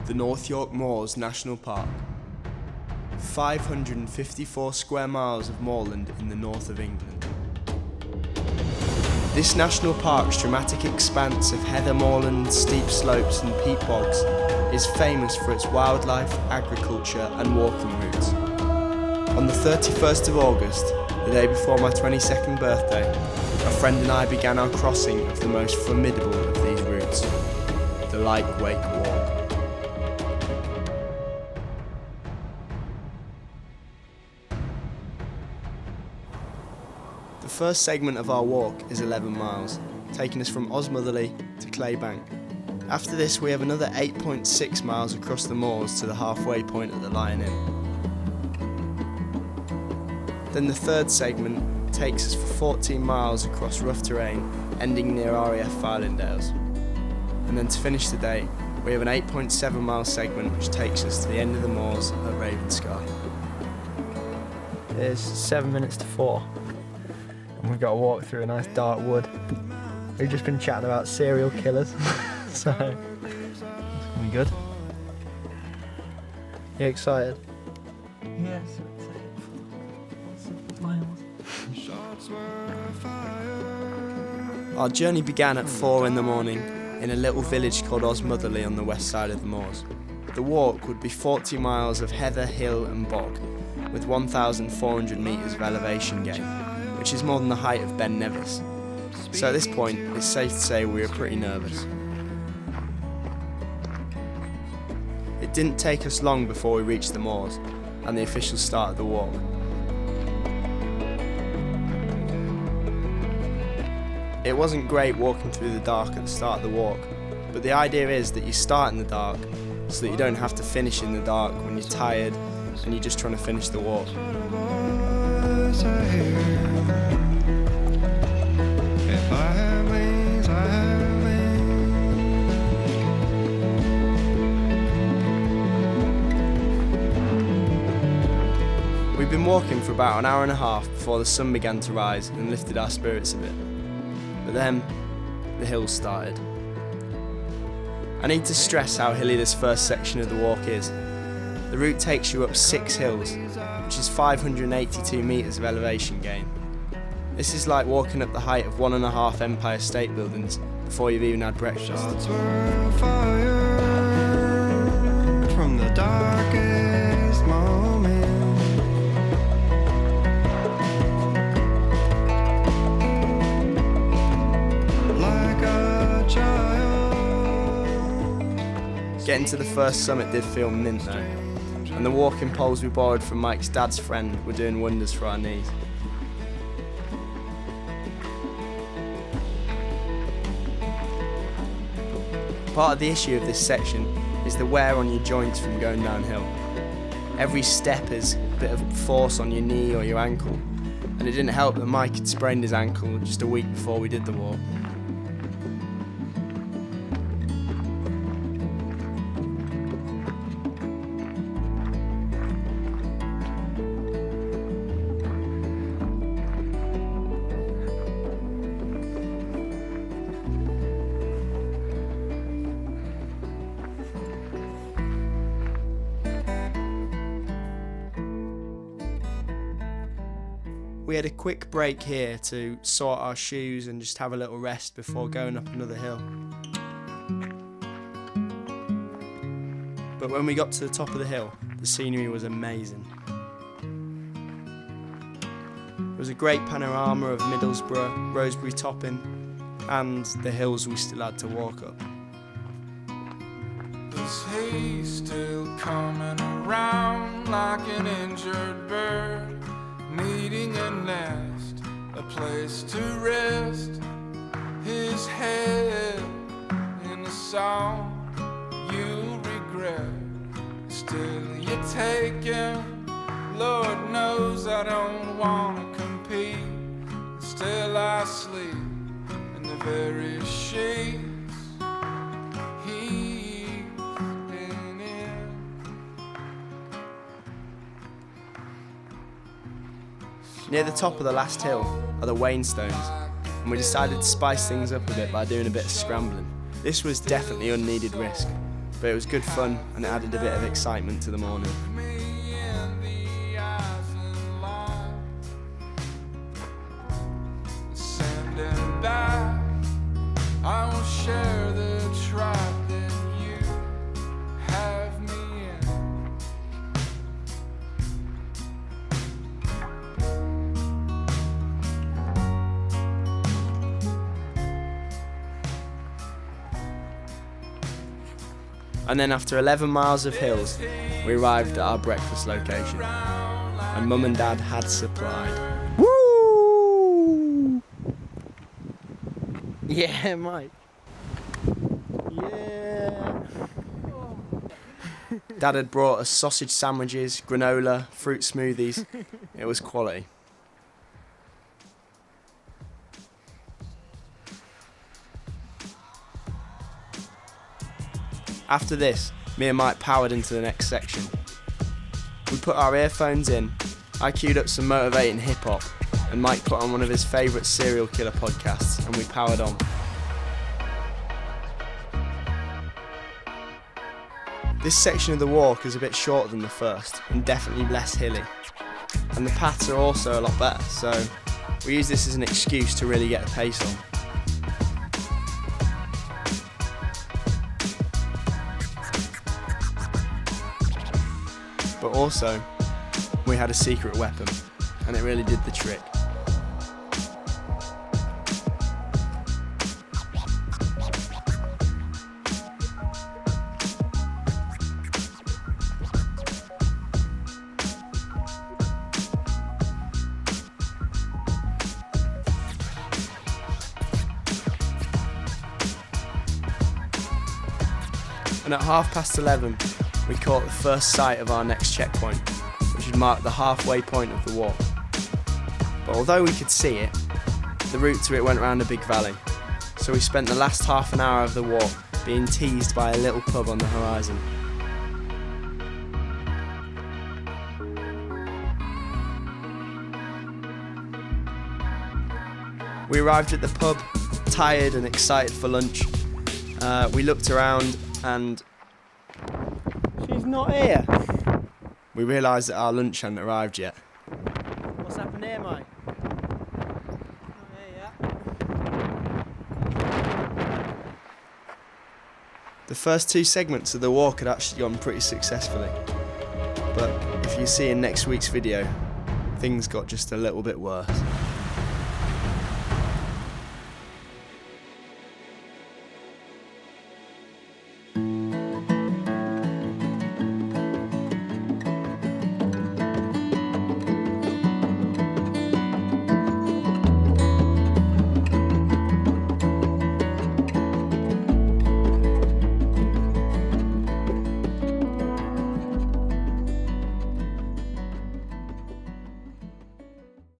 the North York Moors National Park. 554 square miles of moorland in the north of England. This national park's dramatic expanse of heather moorland, steep slopes and peat bogs is famous for its wildlife, agriculture and walking routes. On the 31st of August, the day before my 22nd birthday, a friend and I began our crossing of the most formidable of these routes, the Lyke Wake Walk. The first segment of our walk is 11 miles, taking us from Osmotherley to Claybank. After this we have another 8.6 miles across the moors to the halfway point at the Lion Inn. Then the third segment takes us for 14 miles across rough terrain, ending near RAF Filingdales. And then to finish the day, we have an 8.7 mile segment which takes us to the end of the moors at Ravenscar. It's 7 minutes to 4. And we've got to walk through a nice dark wood. We've just been chatting about serial killers, so it's gonna be good. You excited? Yes, miles. Our journey began at 4 in the morning in a little village called Osmotherley on the west side of the moors. The walk would be 40 miles of heather, hill and bog, with 1,400 metres of elevation gain, which is more than the height of Ben Nevis. So at this point, it's safe to say we were pretty nervous. It didn't take us long before we reached the moors and the official start of the walk. It wasn't great walking through the dark at the start of the walk, but the idea is that you start in the dark so that you don't have to finish in the dark when you're tired and you're just trying to finish the walk. We'd been walking for about an hour and a half before the sun began to rise and lifted our spirits a bit. But then, the hills started. I need to stress how hilly this first section of the walk is. The route takes you up 6 hills, which is 582 metres of elevation gain. This is like walking up the height of 1.5 Empire State Buildings before you've even had breakfast. From the darkest moment. Getting to the first summit did feel mint though, and the walking poles we borrowed from Mike's dad's friend were doing wonders for our knees. Part of the issue of this section is the wear on your joints from going downhill. Every step is a bit of force on your knee or your ankle, and it didn't help that Mike had sprained his ankle just a week before we did the walk. We had a quick break here to sort our shoes and just have a little rest before going up another hill. But when we got to the top of the hill, the scenery was amazing. There was a great panorama of Middlesbrough, Rosebery Topping, and the hills we still had to walk up. Is he still coming around like an injured bird? Needing a nest, a place to rest, his head in a song you'll regret. Still you take him, Lord knows I don't wanna compete. Still I sleep in the very sheets he's been in. Near the top of the last hill are the Wainstones, and we decided to spice things up a bit by doing a bit of scrambling. This was definitely unneeded risk, but it was good fun and it added a bit of excitement to the morning. Me in the eyes and line. Send it back. I won't share the trap that you have me in. And then after 11 miles of hills, we arrived at our breakfast location, and Mum and Dad had supplied. Woo! Yeah, Mike. Yeah. Dad had brought us sausage sandwiches, granola, fruit smoothies. It was quality. After this, me and Mike powered into the next section. We put our earphones in, I queued up some motivating hip hop, and Mike put on one of his favourite serial killer podcasts, and we powered on. This section of the walk is a bit shorter than the first, and definitely less hilly. And the paths are also a lot better, so we use this as an excuse to really get the pace on. But also, we had a secret weapon, and it really did the trick. And at 11:30, we caught the first sight of our next checkpoint, which would mark the halfway point of the walk. But although we could see it, the route to it went round a big valley, so we spent the last half an hour of the walk being teased by a little pub on the horizon. We arrived at the pub, tired and excited for lunch. We looked around and She's not here. we realised that our lunch hadn't arrived yet. What's happened here, Mike? Not here yet. The first two segments of the walk had actually gone pretty successfully. But if you see in next week's video, things got just a little bit worse.